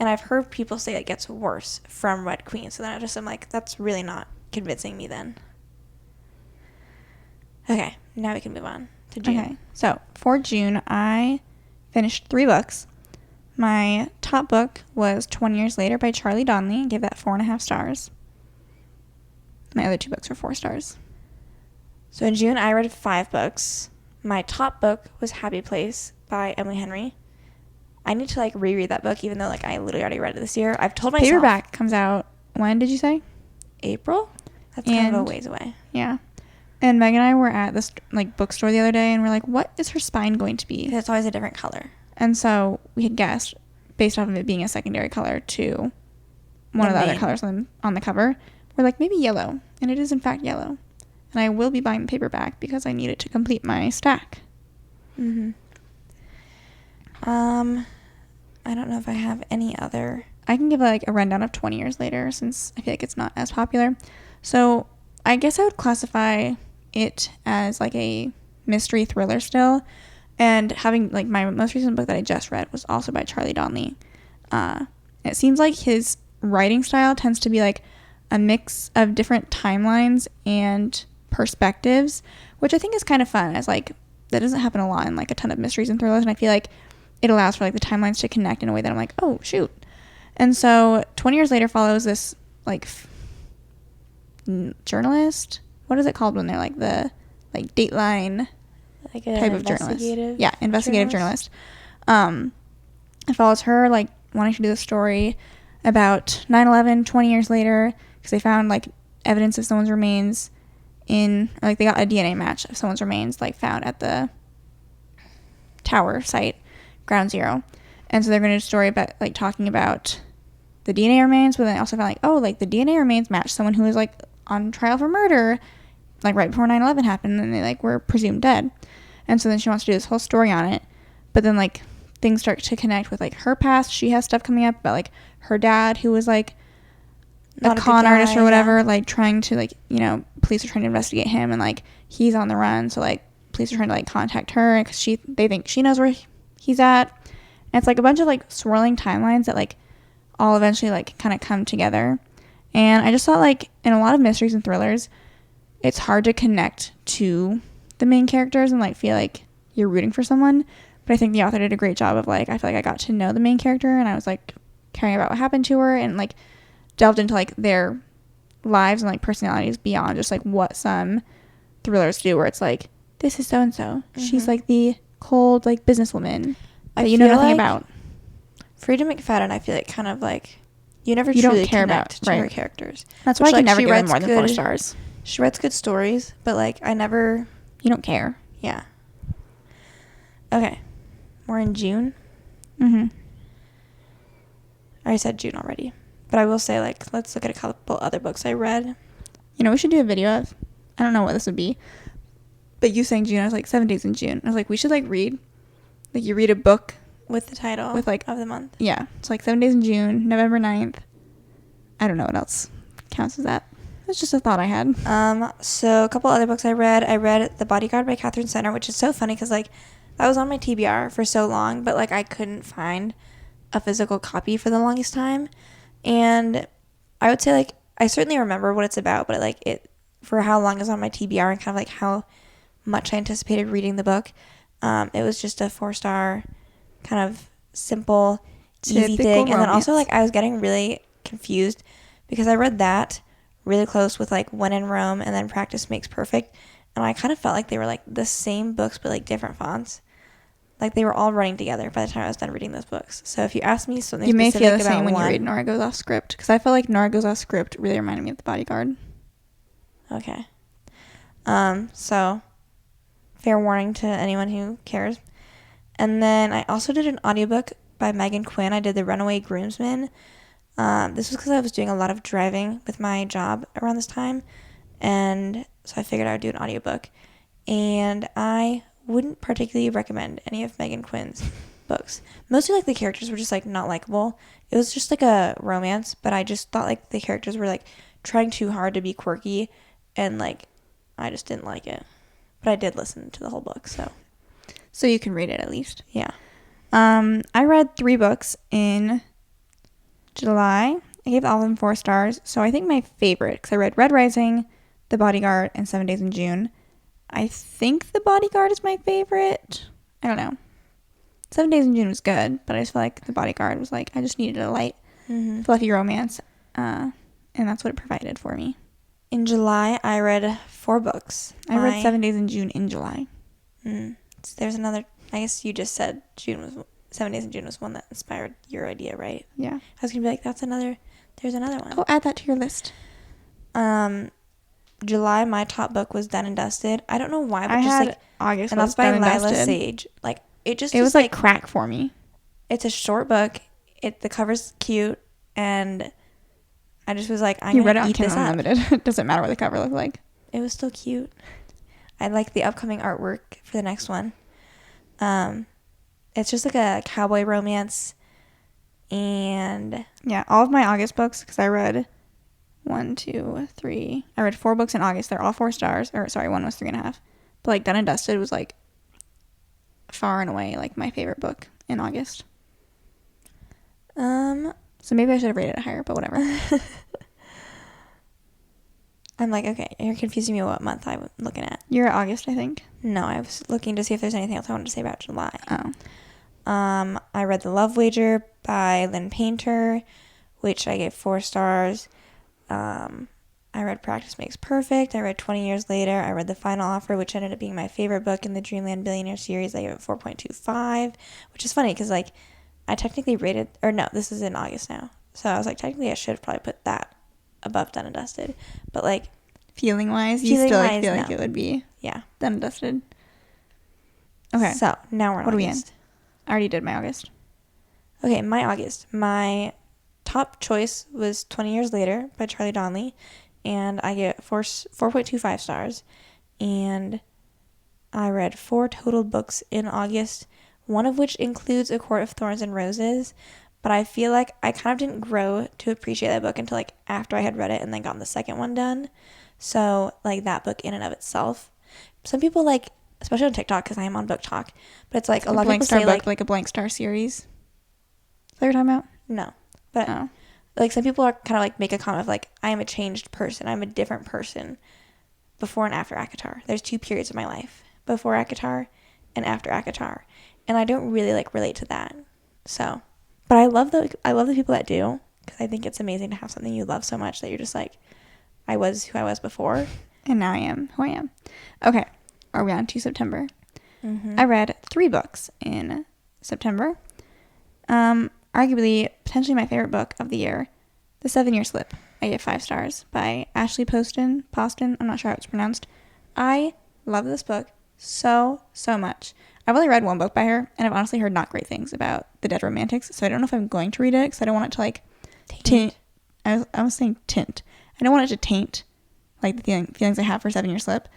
A: And I've heard people say it gets worse from Red Queen, so then I'm like, that's really not convincing me then. Okay, now we can move on to June.
B: Okay, so for June, I finished 3 books. My top book was 20 Years Later by Charlie Donnelly. I gave that 4.5 stars. My other 2 books were 4 stars.
A: So in June, I read 5 books. My top book was Happy Place by Emily Henry. I need to reread that book, even though I literally already read it this year. I've told myself.
B: Paperback comes out, when did you say?
A: April? That's kind of a ways away.
B: Yeah. And Meg and I were at this bookstore the other day, and we're like, what is her spine going to be?
A: It's always a different color.
B: And so we had guessed, based off of it being a secondary color to one of the other colors on the cover, we're like, maybe yellow. And it is, in fact, yellow. And I will be buying the paperback because I need it to complete my stack.
A: Mm-hmm. I don't know if I have any other.
B: I can give a rundown of 20 Years Later, since I feel like it's not as popular. So I guess I would classify it as a mystery thriller still. And having my most recent book that I just read was also by Charlie Donnelly. It seems like his writing style tends to be a mix of different timelines and perspectives, which I think is kind of fun, as that doesn't happen a lot in a ton of mysteries and thrillers, and I feel like it allows for the timelines to connect in a way that I'm like, oh shoot. And so 20 Years Later follows this journalist. What is it called when they're the Dateline type of journalist? Yeah, investigative journalist. It follows her wanting to do the story about 9/11 20 years later, because they found evidence of someone's remains in, they got a DNA match of someone's remains found at the tower site, Ground Zero. And so they're going to do a story about talking about the DNA remains, but then they also found the DNA remains match someone who was on trial for murder right before 9/11 happened, and they were presumed dead. And so then she wants to do this whole story on it. But then, like, things start to connect with, like, her past. She has stuff coming up about, like, her dad, who was, like, a con artist or whatever, like, trying to, like, you know, police are trying to investigate him, and, like, he's on the run. So, like, police are trying to, like, contact her because they think she knows where he's at. And it's, like, a bunch of, like, swirling timelines that, like, all eventually, like, kind of come together. And I just thought, like, in a lot of mysteries and thrillers, it's hard to connect to the main characters and, like, feel like you're rooting for someone. But I think the author did a great job of, like, I feel like I got to know the main character, and I was, like, caring about what happened to her, and, like, delved into, like, their lives and, like, personalities beyond just, like, what some thrillers do, where it's, like, this is so-and-so. She's, like, the cold, like, businesswoman that you know nothing about.
A: Frida McFadden, I feel like, kind of, like, you truly don't care about her characters.
B: That's why I can never give them more than 4 stars.
A: She writes good stories, but, like, I never...
B: You don't care.
A: Yeah. Okay. We're in June.
B: I
A: already said June already. But I will say, like, let's look at a couple other books I read.
B: You know, we should do a video of... I don't know what this would be. But you saying June, I was like, 7 days in June. I was like, we should, like, read... Like, you read a book...
A: With the title
B: with, like,
A: of the month.
B: Yeah. It's, like, 7 days in June, November 9th. I don't know what else counts as that. It's just a thought I had.
A: So a couple other books I read. I read The Bodyguard by Catherine Senner, which is so funny because, like, that was on my TBR for so long, but, like, I couldn't find a physical copy for the longest time. And I would say, like, I certainly remember what it's about, but, like, it for how long it was on my TBR and kind of, like, how much I anticipated reading the book, it was just a 4-star kind of simple, easy thing. And then also, like, I was getting really confused because I read that really close with, like, When in Rome and then Practice Makes Perfect, and I kind of felt like they were, like, the same books but, like, different fonts. Like, they were all running together by the time I was done reading those books. So if you ask me something specific about one... You may feel the same when you read Nora Goes Off Script,
B: because I felt like Nora Goes Off Script really reminded me of The Bodyguard.
A: Okay. So, fair warning to anyone who cares. And then I also did an audiobook by Megan Quinn. I did The Runaway Groomsman. This was because I was doing a lot of driving with my job around this time, and so I figured I would do an audiobook. And I wouldn't particularly recommend any of Megan Quinn's books. Mostly, like, the characters were just, like, not likable. It was just, like, a romance, but I just thought, like, the characters were, like, trying too hard to be quirky, and, like, I just didn't like it. But I did listen to the whole book, so.
B: So you can read it at least.
A: Yeah.
B: I read 3 books in July. I gave all of them 4 stars. So I think my favorite, because I read Red Rising, The Bodyguard, and 7 Days in June. I think The Bodyguard is my favorite. I don't know. 7 Days in June was good, but I just felt like The Bodyguard was like, I just needed a light, fluffy romance. And that's what it provided for me.
A: In July, I read 4 books.
B: I read 7 Days in June in July.
A: There's another, I guess you just said 7 Days in June was one that inspired your idea, right?
B: Yeah.
A: I was going to be like, there's another one.
B: Oh, add that to your list.
A: July, my top book was Done and Dusted. I don't know why, but
B: I
A: just,
B: had
A: like,
B: August
A: and that's by Lila Sage. Like, it
B: was like crack for me.
A: It's a short book. The cover's cute, and I just was like, I'm going to eat this up.
B: Unlimited. It doesn't matter what the cover looked like.
A: It was still cute. I like the upcoming artwork for the next one. It's just like a cowboy romance, and
B: yeah, all of my August books, because I read 1, 2, 3. I read 4 books in August. They're all 4 stars. Or sorry, one was 3.5. But, like, Done and Dusted was, like, far and away, like, my favorite book in August. So maybe I should have rated it higher, but whatever.
A: I'm like, okay, you're confusing me what month I'm looking at.
B: You're at August, I think.
A: No, I was looking to see if there's anything else I wanted to say about July.
B: Oh.
A: I read The Love Wager by Lynn Painter, which I gave 4 stars. I read Practice Makes Perfect. I read 20 Years Later. I read The Final Offer, which ended up being my favorite book in the Dreamland Billionaire series. I gave it 4.25, which is funny because, like, I technically rated, or no, this is in August now. So I was like, technically I should have probably put that above Done and Dusted. But, like,
B: feeling-wise, you still like, feel like it would be Done and Dusted. Okay.
A: So now we're in August.
B: What are we in? I already did my August.
A: Okay, my August. My top choice was 20 Years Later by Charlie Donnelly, and I get 4.25 stars. And I read 4 total books in August, one of which includes A Court of Thorns and Roses, but I feel like I kind of didn't grow to appreciate that book until like after I had read it and then gotten the second one done. So like that book in and of itself. Some people like, especially on TikTok because I am on Book Talk, but it's like a lot of people say
B: like a blank star series. Is that what you're talking about?
A: No, but like some people are kind of like make a comment of like, I am a changed person. I'm a different person before and after ACOTAR. There's 2 periods of my life, before ACOTAR and after ACOTAR, and I don't really like relate to that. So, but I love the people that do, because I think it's amazing to have something you love so much that you're just like, I was who I was before,
B: and now I am who I am. Okay, are we on to September?
A: Mm-hmm.
B: I read 3 books in September. Arguably, potentially my favorite book of the year, The 7-Year Slip. I gave 5 stars by Ashley Poston. I'm not sure how it's pronounced. I love this book so much. I've only read 1 book by her, and I've honestly heard not great things about The Dead Romantics, so I don't know if I'm going to read it, because I don't want it to, like, taint. I was saying tint. I don't want it to taint, like, the feelings I have for 7-Year Slip.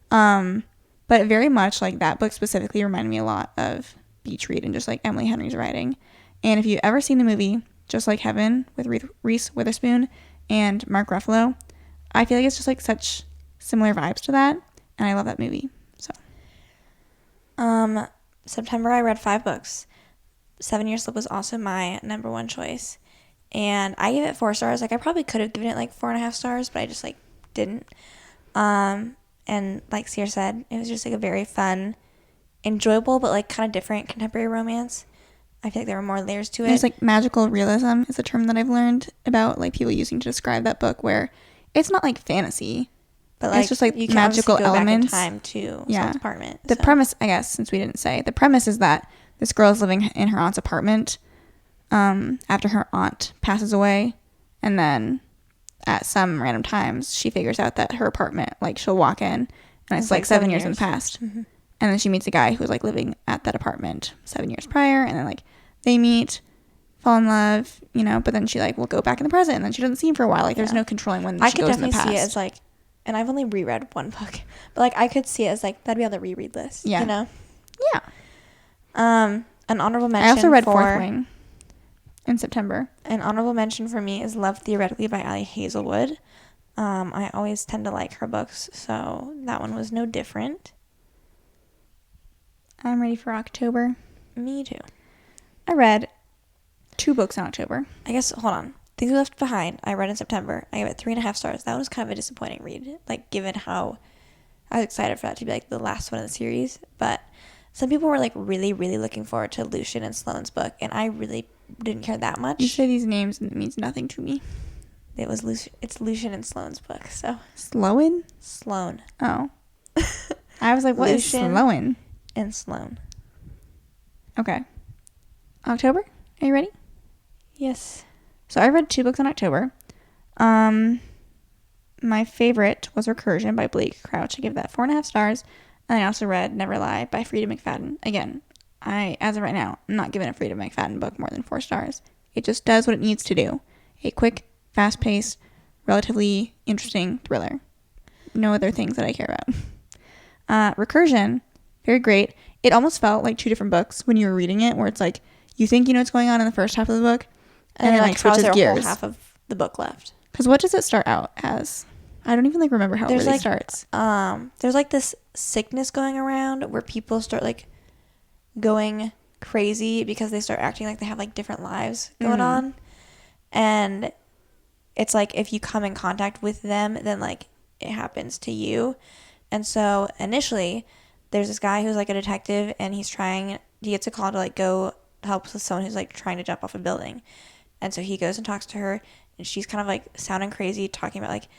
B: But very much, like, that book specifically reminded me a lot of Beach Read and just, like, Emily Henry's writing. And if you've ever seen the movie Just Like Heaven with Reese Witherspoon and Mark Ruffalo, I feel like it's just, like, such similar vibes to that, and I love that movie. So
A: September I read 5 books. 7-Year Slip was also my number 1 choice, and I gave it 4 stars. Like I probably could have given it like 4.5 stars, but I just like didn't. And like Ciera said, it was just like a very fun, enjoyable, but like kind of different contemporary romance. I feel like there were more layers to it.
B: There's like magical realism is a term that I've learned about, like people using to describe that book, where it's not like fantasy,
A: but like
B: it's just like
A: you can
B: magical
A: go
B: elements.
A: Back in time to someone's apartment.
B: The premise, I guess, since we didn't say, the premise is that this girl is living in her aunt's apartment after her aunt passes away, and then at some random times she figures out that her apartment, like she'll walk in and it's like 7 years in the past. Mm-hmm. And then she meets a guy who's like living at that apartment 7 years prior, and then like they meet, fall in love, you know, but then she like will go back in the present, and then she doesn't see him for a while. Like there's no controlling when she goes in the past. I could definitely see it as like, and I've only reread 1 book, but like I could see it as like that'd be on the reread list. Yeah. You know? Yeah.
A: An honorable mention.
B: I also read Fourth Wing in September.
A: An honorable mention for me is Love Theoretically by Ali Hazelwood. I always tend to like her books, so that one was no different.
B: I'm ready for October.
A: Me too.
B: I read 2 books in October.
A: I guess, hold on. Things We Left Behind, I read in September. I gave it 3.5 stars. That was kind of a disappointing read, like given how I was excited for that to be like the last one in the series. But some people were like really, really looking forward to Lucian and Sloane's book, and I really didn't care that much.
B: You say these names and it means nothing to me.
A: It's Lucian and Sloane's book, so.
B: Sloan?
A: Sloane.
B: Oh. I was like, what is Sloan?
A: And Sloane.
B: Okay. October? Are you ready?
A: Yes.
B: So I read 2 books in October. My favorite was Recursion by Blake Crouch. I gave that 4.5 stars. And I also read Never Lie by Frida McFadden. Again, as of right now, I'm not giving a Frida McFadden book more than 4 stars. It just does what it needs to do. A quick, fast-paced, relatively interesting thriller. No other things that I care about. Recursion, very great. It almost felt like 2 different books when you were reading it, where it's like, you think you know what's going on in the first half of the book, and then like switches gears.
A: Whole half of the book left.
B: Because what does it start out as? I don't even like remember how it really starts.
A: There's like this sickness going around where people start like going crazy because they start acting like they have like different lives going on, and it's like if you come in contact with them, then like it happens to you. And so initially there's this guy who's like a detective, and he gets a call to like go help with someone who's like trying to jump off a building. And so he goes and talks to her, and she's kind of like sounding crazy, talking about like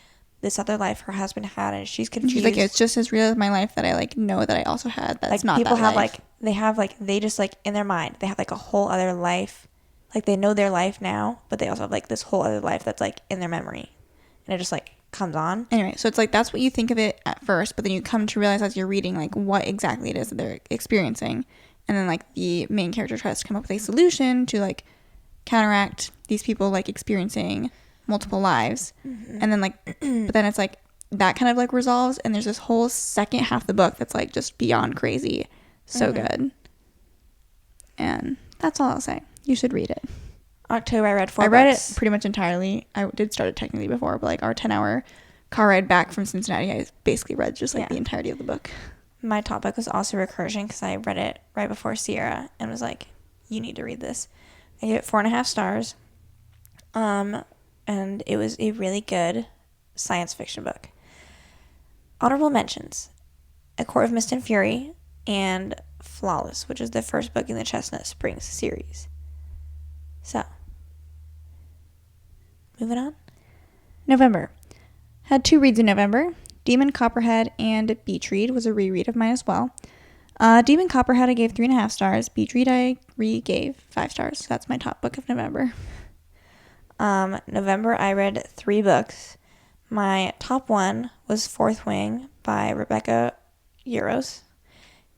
A: this other life her husband had, and she's confused.
B: She's like, it's just as real as my life that I like know that I also had. That's like, not
A: people
B: that
A: have
B: life.
A: they just like in their mind they have like a whole other life, like they know their life now, but they also have like this whole other life that's like in their memory, and it just like comes on.
B: Anyway, so it's like that's what you think of it at first, but then you come to realize as you're reading like what exactly it is that they're experiencing, and then like the main character tries to come up with a solution to like counteract these people like experiencing multiple lives. And then like but then it's like that kind of like resolves, and there's this whole second half of the book that's like just beyond crazy. So good. And that's all I'll say. You should read it.
A: October, I read 4 books.
B: I read it pretty much entirely. I did start it technically before, but like our 10-hour car ride back from Cincinnati, I basically read just like the entirety of the book.
A: My top book was also Recursion because I read it right before Ciera and was like, you need to read this. I gave it 4.5 stars. And it was a really good science fiction book. Honorable mentions: A Court of Mist and Fury and Flawless, which is the first book in the Chestnut Springs series. So, moving on.
B: November. Had 2 reads in November. Demon Copperhead and Beach Read was a reread of mine as well. Demon Copperhead I gave 3.5 stars. Beach Read I gave 5 stars. So that's my top book of November.
A: November, I read 3 books. My top one was Fourth Wing by Rebecca Yarros.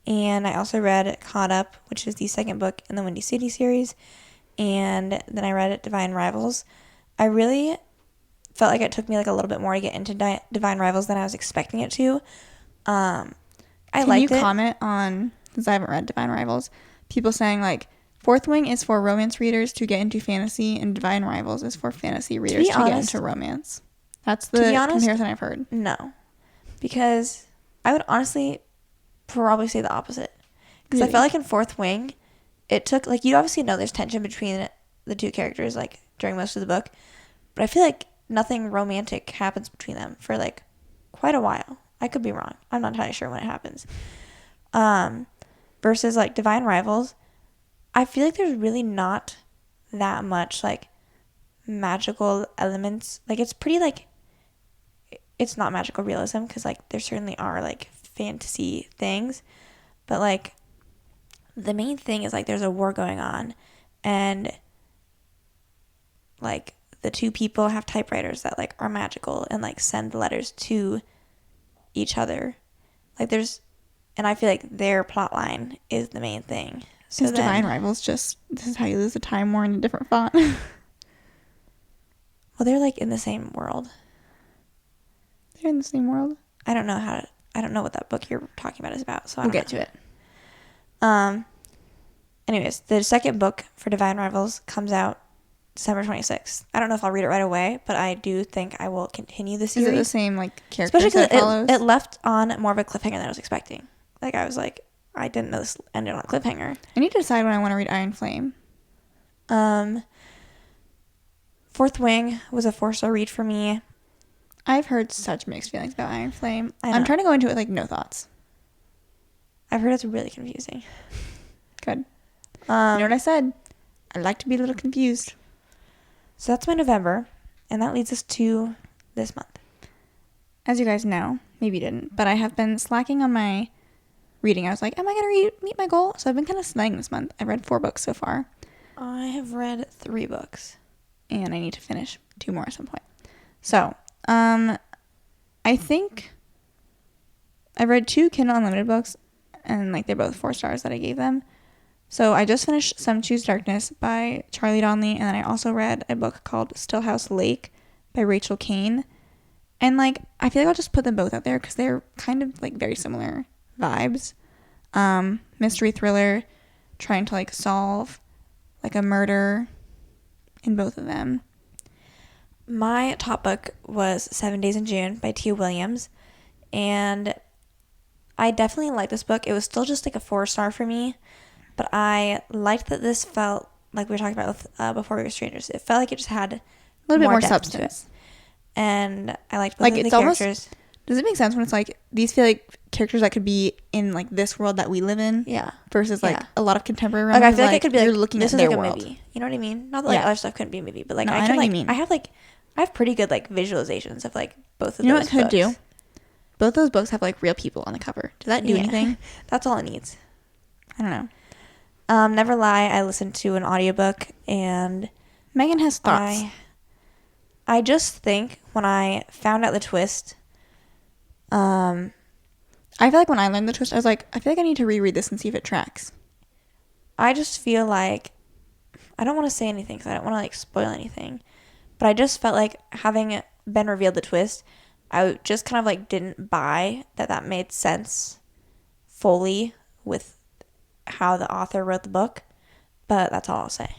A: And I also read Caught Up, which is the second book in the Windy City series. And then I read Divine Rivals. I really felt like it took me like a little bit more to get into Divine Rivals than I was expecting it to. I liked it.
B: Can you comment on, since I haven't read Divine Rivals, people saying like, Fourth Wing is for romance readers to get into fantasy, and Divine Rivals is for fantasy readers to get into romance. That's the comparison I've heard.
A: No. Because I would honestly probably say the opposite. Because I felt like in Fourth Wing, it took, like, you obviously know there's tension between the two characters, like, during most of the book. But I feel like nothing romantic happens between them for, like, quite a while. I could be wrong. I'm not entirely sure when it happens. Versus, like, Divine Rivals, I feel like there's really not that much, like, magical elements. Like, it's pretty, like, it's not magical realism because, like, there certainly are, like, fantasy things. But, like, the main thing is, like, there's a war going on. And, like, the two people have typewriters that, like, are magical and, like, send letters to each other. Like, there's, and I feel like their plot line is the main thing. So
B: is Divine Rivals just, this is how you lose the Time War in a different font?
A: Well, they're, like, in the same world.
B: They're in the same world?
A: I don't know what that book you're talking about is about, so
B: we'll get to it.
A: Anyways, the second book for Divine Rivals comes out December 26th. I don't know if I'll read it right away, but I do think I will continue the series.
B: Is it the same, like, characters
A: especially
B: that it follows?
A: It left on more of a cliffhanger than I was expecting. Like, I was like, I didn't know this ended on a cliffhanger.
B: I need to decide when I want to read Iron Flame.
A: Fourth Wing was a 4-star read for me.
B: I've heard such mixed feelings about Iron Flame. I'm trying to go into it with, like, no thoughts.
A: I've heard it's really confusing.
B: Good. You know what I said? I like to be a little confused.
A: So that's my November, and that leads us to this month.
B: As you guys know, maybe you didn't, but I have been slacking on my reading. I was like, am I going to meet my goal? So I've been kind of slacking this month. I've read 4 books so far.
A: I have read 3 books.
B: And I need to finish 2 more at some point. So, I think I've read 2 Kindle Unlimited books, and, like, they're both 4 stars that I gave them. So I just finished Some Choose Darkness by Charlie Donnelly, and then I also read a book called Stillhouse Lake by Rachel Kane. And, like, I feel like I'll just put them both out there because they're kind of, like, very similar vibes. Mystery thriller, trying to, like, solve, like, a murder in both of them.
A: My top book was 7 Days in June by Tia Williams, and I definitely liked this book. It was still just, like, a 4-star for me. But I liked that this felt, like we were talking about with Before We Were Strangers, it felt like it just had
B: a little bit more substance
A: to it. And I liked both of the characters.
B: Does it make sense when it's like, these feel like characters that could be in, like, this world that we live in?
A: Yeah.
B: Versus, like, a lot of contemporary
A: romance. Like, I feel like it could be, like,
B: you're looking
A: this
B: at
A: is
B: their
A: like a
B: world.
A: movie. You know what I mean? Not that, like, other stuff couldn't be a movie, but, like,
B: no,
A: I
B: know
A: can,
B: what
A: like,
B: you mean.
A: I have pretty good, like, visualizations of, like, both of those books.
B: You know what it could do? Both those books have, like, real people on the cover. Does that do anything?
A: That's all it needs.
B: I don't know.
A: Never Lie, I listened to an audiobook, and
B: Megan has thoughts.
A: I just think when I found out the twist,
B: I feel like when I learned the twist, I was like, I feel like I need to reread this and see if it tracks.
A: I just feel like, I don't want to say anything because I don't want to, like, spoil anything, but I just felt like having been revealed the twist, I just kind of like didn't buy that made sense fully with how the author wrote the book, but that's all I'll say.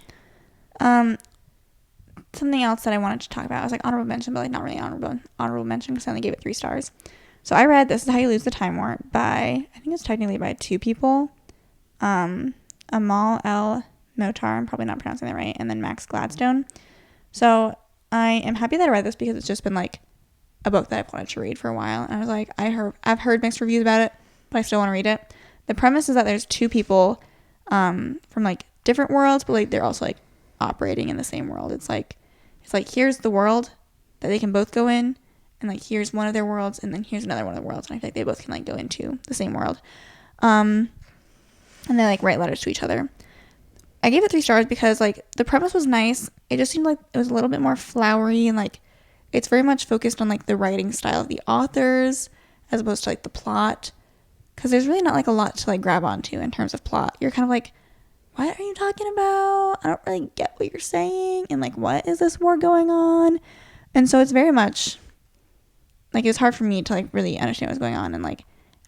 B: Something else that I wanted to talk about, I was like honorable mention, but like not really honorable mention because I only gave it 3 stars. So I read This Is How You Lose the Time War by, I think it's technically by 2 people, Amal El Motar, I'm probably not pronouncing that right, and then Max Gladstone. So I am happy that I read this because it's just been like a book that I've wanted to read for a while, and I was like, I've heard mixed reviews about it, but I still want to read it. The premise is that there's 2 people from like different worlds, but like they're also like operating in the same world. It's like here's the world that they can both go in, and like here's one of their worlds, and then here's another one of the worlds, and I feel like they both can like go into the same world. And they like write letters to each other. I gave it 3 stars because like the premise was nice. It just seemed like it was a little bit more flowery, and like it's very much focused on like the writing style of the authors as opposed to like the plot, because there's really not like a lot to like grab onto in terms of plot. You're kind of like, what are you talking about? I don't really get what you're saying, and like what is this war going on? And so it's very much like it was hard for me to like really understand what's going on, and like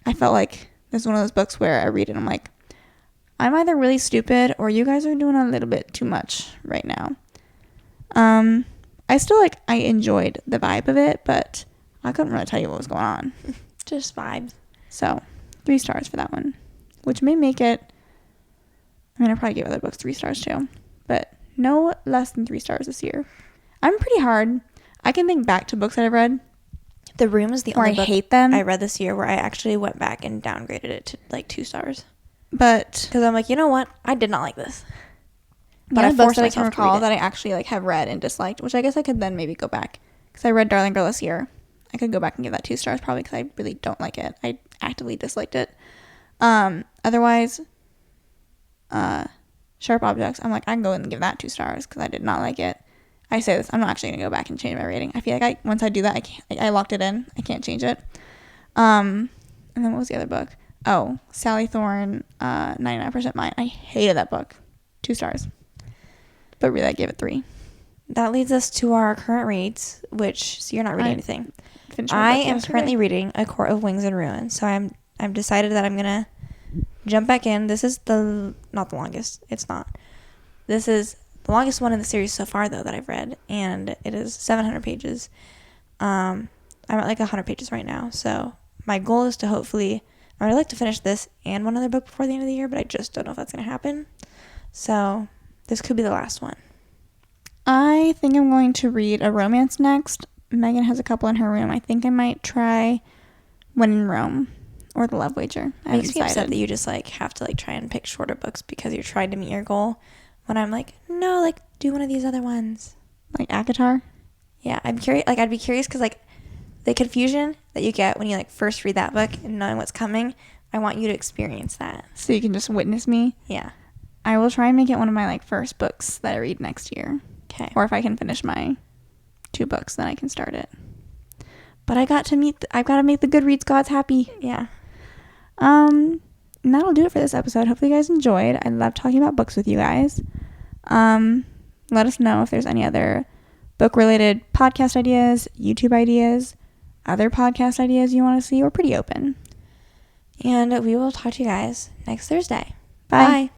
B: I felt like this is one of those books where I read it and I'm like, I'm either really stupid or you guys are doing a little bit too much right now. I still like, I enjoyed the vibe of it, but I couldn't really tell you what was going on.
A: Just vibes.
B: So 3 stars for that one, which may make it, I mean, I probably gave other books 3 stars too, but no less than 3 stars this year. I'm pretty hard. I can think back to books that I've read.
A: The Room is the only book
B: I hate them.
A: I read this year where I actually went back and downgraded it to like 2 stars.
B: But
A: because I'm like, you know what? I did not like this.
B: But I forced myself to recall that I actually like have read and disliked, which I guess I could then maybe go back, because I read Darling Girl this year. I could go back and give that 2 stars probably because I really don't like it. I actively disliked it. Otherwise, Sharp Objects, I'm like, I can go and give that 2 stars because I did not like it. I say this, I'm not actually gonna go back and change my rating. I feel like once I do that, I can't. I locked it in. I can't change it. And then what was the other book? Oh, Sally Thorne, 99% Mine. I hated that book. 2 stars. But really, I gave it 3.
A: That leads us to our current reads, which, so you're not reading anything. I am currently reading A Court of Wings and Ruin. So I'm decided that I'm going to jump back in. This is not the longest. It's not. This is the longest one in the series so far, though, that I've read. And it is 700 pages. I'm at like 100 pages right now. So my goal is to hopefully, I would like to finish this and one other book before the end of the year, but I just don't know if that's going to happen. So this could be the last one.
B: I think I'm going to read a romance next. Megan has a couple in her room. I think I might try When in Rome or The Love Wager.
A: It makes me upset that you just like have to like try and pick shorter books because you're trying to meet your goal. When I'm like, no, like do one of these other ones.
B: Like ACOTAR?
A: Yeah, I'm curious. Like I'd be curious because like the confusion that you get when you like first read that book and knowing what's coming, I want you to experience that.
B: So you can just witness me?
A: Yeah.
B: I will try and make it one of my like first books that I read next year.
A: Okay.
B: Or if I can finish my 2 books, then I can start it. But I've got to make the Goodreads gods happy.
A: Yeah.
B: And that'll do it for this episode. Hopefully you guys enjoyed. I love talking about books with you guys. Let us know if there's any other book-related podcast ideas, YouTube ideas, other podcast ideas you want to see. We're pretty open.
A: And we will talk to you guys next Thursday.
B: Bye.